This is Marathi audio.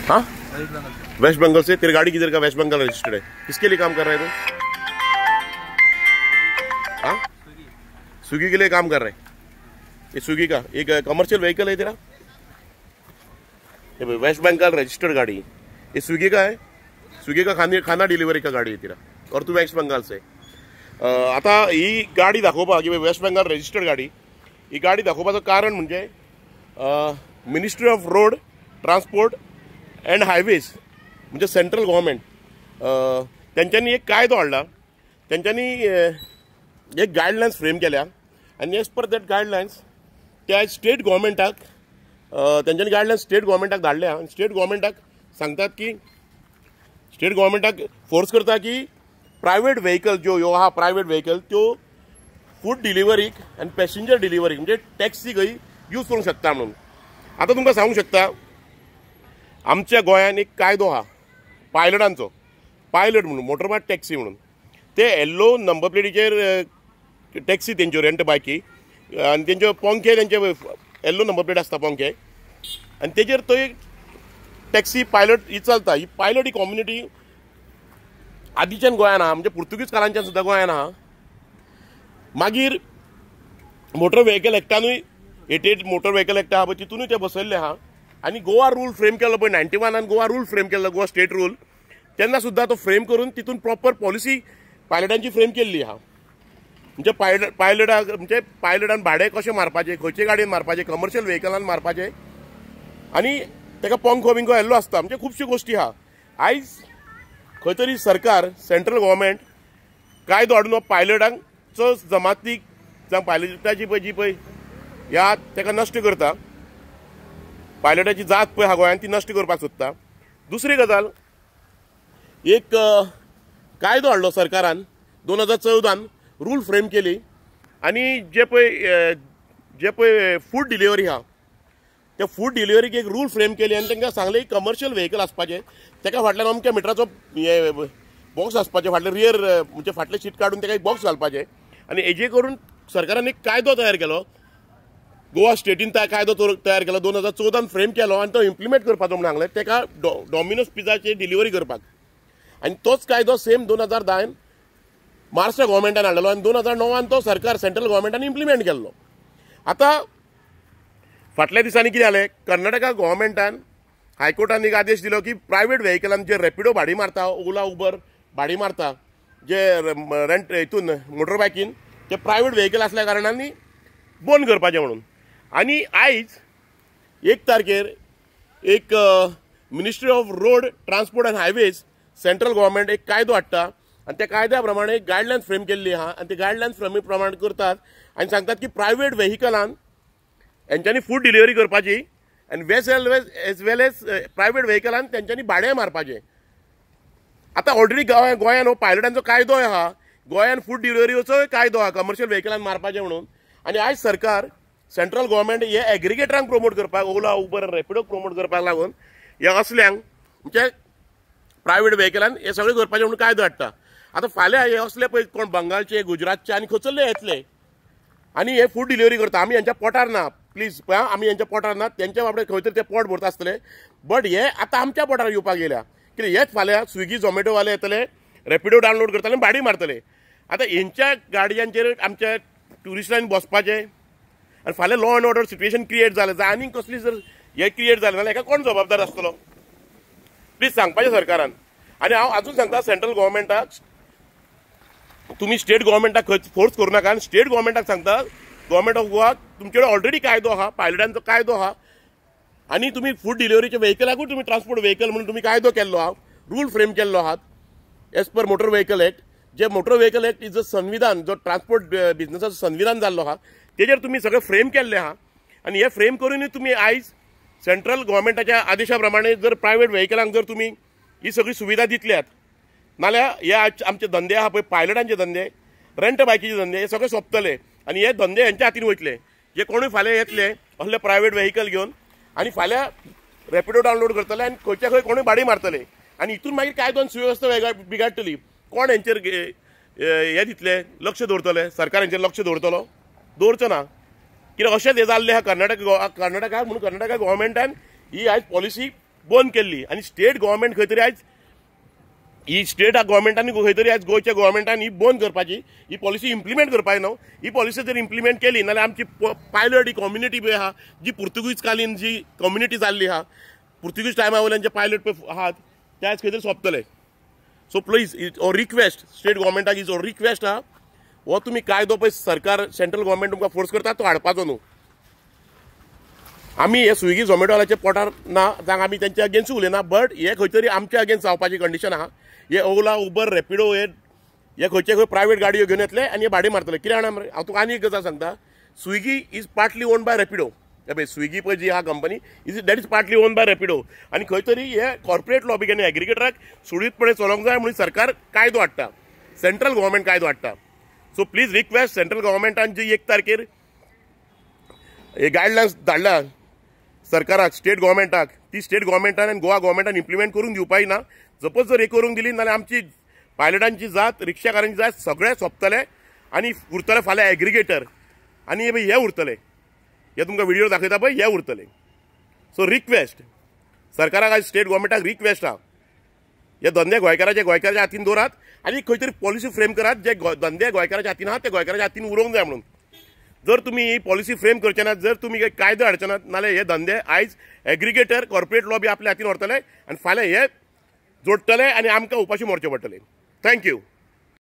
हाँ, वेस्ट बंगाल से। तेरी गाड़ी किधर का? वेस्ट बंगाल रजिस्टर्ड है। किसके लिए काम कर रहा है तू? हाँ, स्विगी के लिए काम कर रहा है। ये स्विगी का एक कमर्शियल व्हीकल है तेरा? ये वेस्ट बंगाल रजिस्टर्ड गाड़ी, ये स्विगी का है। स्विगी का खाना डिलिव्हरी का गाडी आहे तिला, और तू वेस्ट बंगाल से। आता ही गाडी दाखोवपाक की वेस्ट बंगाल रजिस्टर्ड गाडी, ही गाडी दाखोवपाचं कारण म्हणजे ministry of road transport and highways म्हणजे सेंट्रल गव्हर्नमेंट त्यांच्यानी एक कायदो हाडला। त्यांच्यानी एक गायडलायन्स फ्रेम केल्या आणि एज पर दॅट गायडलायन्स त्या स्टेट गव्हर्नमेंटाक त्यांच्यानी गायडलायन्स स्टेट गव्हर्नमेंटाक धाडल्या आणि स्टेट गव्हर्नमेंटाक सांगतात की स्टेट गव्हर्नमेंटाक फोर्स करता की प्रायव्हेट व्हेकल जो ह्यो हा प्रायव्हेट व्हेकल त्यो फूड डिलिव्हरीक आणि पॅसेंजर डिलिव्हरीक म्हणजे टॅक्सी खंय यूज करूंक शकता म्हणून। आता तुमकां सांगूंक शकता आमच्या गोंयान एक कायदो हा पायलटांचो, पायलट म्हणून मोटरबायक टॅक्सी म्हणून। ते येल्लो नंबर प्लेटीचेर टॅक्सी तेंच्यो रेंट बायकी आनी तेंच्यो पंखे तेंचे येल्लो नंबर प्लेट आसता पंखे आनी तेजेर तो एक टॅक्सी पायलट ही चलता। ही पायलट ही कम्युनिटी आदींच्यान गोंयान आहा, म्हणजे पुर्तुगीज काळांच्यान सुद्दां गोंयान आहा। मागीर मोटर व्हेकल एक्टानूय 88 मोटर व्हेकल एक्ट आहा पळय तितूनूय ते बसयल्ले आहा आनी गोवा रूल फ्रेम केल्लो पळय 91 गोवा रूल फ्रेम केल्लो, गोवा स्टेट रूल, तेन्ना सुद्दां तो फ्रेम करून तितून प्रॉपर पॉलिसी पायलटांची फ्रेम केल्ली आहा। म्हणजे पायलटाक म्हणजे पायलटान भाडें कशें मारपाचें, खंयचे गाडयेन मारपाचें, कमर्शियल व्हेकलान मारपाचें आनी ताका पंखो बिंखो येल्लो आसता, म्हणजे खुबश्यो गोश्टी आहा। आयज खंय तरी सरकार सेंट्रल गव्हर्नमेंट कायदो हाडून पायलटांचो जमातीक जावं पायलटाची पळय जी पळय ह्या ताका नश्ट करता, पायलटाची जात पळय हा गोंयांत ती नश्ट करपाक सोदता। दुसरी गजाल, एक कायदो हाडलो सरकारान 2014 रूल फ्रेम केली आनी जे पळय फूड डिलिव्हरी आहा त्या फूड डिलिव्हरीक एक रूल फ्रेम केली आनी तांकां सांगलें कमर्शियल व्हेकल आसपाचें, ताका फाटल्यान अमक्या मिटराचो हे बॉक्स आसपाचें, फाटले रियर म्हणजे फाटलें शीट काडून ताका एक बॉक्स घालपाचें आनी हेजे करून सरकारान एक कायदो तयार केलो, गोवा स्टेटीन कायदो तयार केलो 2014 फ्रेम केलो आनी तो इम्प्लिमेंट करपाचो म्हणून सांगलें ताका डॉमिनोज पिझ्झाची डिलिव्हरी करपाक। आनी तोच कायदो सेम 2010 महाराष्ट्र गव्हर्नमेंटान हाडलो आनी 2009 तो सरकार सेंट्रल गव्हर्नमेंटान इम्प्लिमेंट केल्लो। आता फाटल्या दिसांनी कितें जालें, कर्नाटका गव्हर्नमेंटान हायकोर्टान एक आदेश दिलो की प्रायव्हेट व्हेकलान जे रॅपिडो भाडी मारता, ओला उबर भाडी मारता, जे रेंट हितून मोटर बायकीन ते प्रायव्हेट व्हेकल आसल्या कारणांनी बंद करपाचें म्हणून। आनी आयज 1 तारखेर एक ministry of road transport and highways central government एक कायदो हाडटा आनी त्या कायद्या प्रमाणे गायडलायन्स फ्रेम केल्ली आहा आनी ते गायडलायन्स फ्रेमी प्रमाणे करतात आनी सांगतात की प्रायव्हेट व्हेकलान हेंच्यांनी फूड डिलिव्हरी करपाची आनी एज वेल एज प्रायव्हेट व्हेकलान तेंच्यांनी भाडें मारपाचें। आतां ऑलरेडी गोंयान हो पायलटांचो कायदो आहा, गोंयान फूड डिलिव्हरीचोय कायदो आहा कमर्शियल व्हेकलान मारपाचें म्हणून। आनी आयज सरकार सेंट्रल गव्हर्नमेंट हे एग्रिगेटरांक प्रमोट करपाक, ओला उबर रॅपिडो प्रमोट करपाक लागून हे असल्यांक म्हणजे प्रायव्हेट व्हेकलान हे सगळें करपाचें म्हणून कायदो हाडटा। आतां फाल्यां हे असले पळय कोण बंगालचे, गुजरातचे आनी खंयसरले येतले आनी हे फूड डिलिव्हरी करता, आमी हेंच्या पोटार ना, प्लीज पळय आमी हेंच्या पोटार ना, तेंच्या बाबडे खंय तरी ते पोट भरता आसतले, बट हे आतां आमच्या पोटार येवपाक येयल्या कित्याक हेच फाल्यां स्विगी झोमॅटोवाले येतले, रॅपिडो डावनलोड करतले आनी भाडी मारतले। आतां हेंच्या गाडयांचेर आमच्या ट्युरिस्टांनी बसपाचें आनी फाल्यां law and order situation create जालें जाल्यार आनी कसली जर हे क्रिएट जालें जाल्यार हेका कोण जबाबदार आसतलो? प्लीज सांगपाचें सरकारान। आनी हांव आजून सांगता सेंट्रल गव्हर्नमेंटाक, तुमी स्टेट गव्हर्नमेंटाक खंय फोर्स करूं नाका आनी स्टेट गव्हर्नमेंटाक सांगता गव्हर्नमेंट ऑफ गोवा तुमचे कडेन ऑलरेडी कायदो आहा, पायलटांचो कायदो आहा आनी तुमी फूड डिलिव्हरीच्या व्हेकलाकूय तुमी ट्रान्सपोर्ट व्हेकल म्हणून तुमी कायदो केल्लो आहा, रूल फ्रेम केल्लो आहात as per motor vehicle act. जे motor vehicle act is a संविधान, जो ट्रान्सपोर्ट बिझनेसाचो संविधान जाल्लो आहा तेजेर तुमी सगळें फ्रेम केल्लें आहा आनी हे फ्रेम करूनय तुमी आयज सेंट्रल गव्हर्नमेंटाच्या आदेशा प्रमाणे जर प्रायव्हेट व्हेकलांक जर तुमी ही सगळी सुविधा दितल्यात, नाल्यार हे आमचे धंदे आहा पळय पायलटांचे धंदे, रेंट बायकीचे धंदे, हे सगळे सोंपतले आनी हे धंदे हेंच्या हातीन वयतले। जे कोणूय फाल्यां येतले असले प्रायव्हेट व्हेकल घेवन आनी फाल्यां रॅपिडो डावनलोड करतले आनी खंयच्या खंय कोणूय भाडी मारतले आनी हितून मागीर कायदो सुवेवस्था बिगाडटली। कोण हेंचेर हे दितले, लक्ष दवरतले? सरकार हेंचेर लक्ष दवरतलो? दवरचो ना, कित्याक अशेंच हे जाल्लें आहा कर्नाटका म्हणून कर्नाटका गव्हर्नमेंटान ही आयज पॉलिसी बंद केल्ली आनी स्टेट गव्हर्मेंट खंय तरी आयज ही स्टेट गव्हर्मेंटांनी खंय तरी आयज गोंयच्या गव्हर्मेंटान ही बंद करपाची ही पॉलिसी इम्प्लिमेंट करपाची न्हू ही पॉलिसी जर इम्प्लिमेंट केली नाल्यार आमची पायलट ही कम्युनिटी पळय आहा जी पुर्तुगीज कालीन जी कम्युनिटी जाल्ली आहा पुर्तुगीज टायमा वयल्यान जे पायलट पळय आहात ते आयज खंय तरी सोंपतले. सो प्लीज और रिक्वेस्ट स्टेट गव्हर्मेंटाक इज और रिक्वेस्ट आहा हो तुमी कायदो पळय सरकार सेंट्रल गव्हर्मेंट तुमकां फोर्स करता तो हाडपाचो न्हू. आमी हे स्विगी झोमॅटोवाल्याच्या पोटार ना जावं आमी तेंच्या अगेन्स्ट उलयना बट हे खंय तरी आमच्या अगेन्स्ट जावपाची कंडिशन आहा. हे ओला उबर रॅपिडो हे खंयचे खंय प्रायवेट गाडयो घेवन येतले आनी हे भाडे मारतले कित्याक जाणा मरे. हांव तुका आनी एक गजाल सांगता Swiggy is partly own by Rapido. पळय स्विगी पळय जी आहा कंपनी that is partly own by Rapido आनी खंय तरी हे कॉर्पोरेट लॉबीक आनी एग्रिगेटराक सुरळीतपणे चलोवंक जाय म्हणून सरकार कायदो हाडटा सेंट्रल गव्हर्मेंट कायदो हाडटा. सो प्लीज रिक्वेस्ट सेंट्रल गव्हर्मेंटान जी 1 तारखेर हे गायडलायन्स धाडल्या सरकाराक स्टेट गव्हर्मेंटाक ती स्टेट गव्हर्मेंटान आनी गोवा गव्हर्मेंटान इम्प्लिमेंट करून दिवपाची ना. सपोज जर हे करूंक दिली नाल्यार आमची पायलटांची जात रिक्षाकारांची जात सगळे सोंपतले आनी उरतले फाल्यां एग्रिगेटर आनी हे उरतले हे तुमकां व्हिडिओ दाखयता पळय हे उरतले. सो रिक्वेस्ट सरकाराक आज स्टेट गव्हर्मेंटाक रिक्वेस्ट आहा हे धंदे गोंयकाराच्या हातीन दवरात आनी खंय तरी पॉलिसी फ्रेम करात जे धंदे गोंयकाराच्या हातीन आहात ते गोंयकाराच्या हातीन उरोवंक जाय म्हणून. जर तुम्ही ही पॉलिसी फ्रेम करचे नात जर तुम्ही कायदो हाडचे नात नाल्यार हे धंदे आयज एग्रिगेटर कॉर्पोरेट लॉबी आपल्या हातीन व्हरतले आनी फाल्यां हे जोडटले आनी आमकां उपाशी मोरचे पडटले. थँक्यू.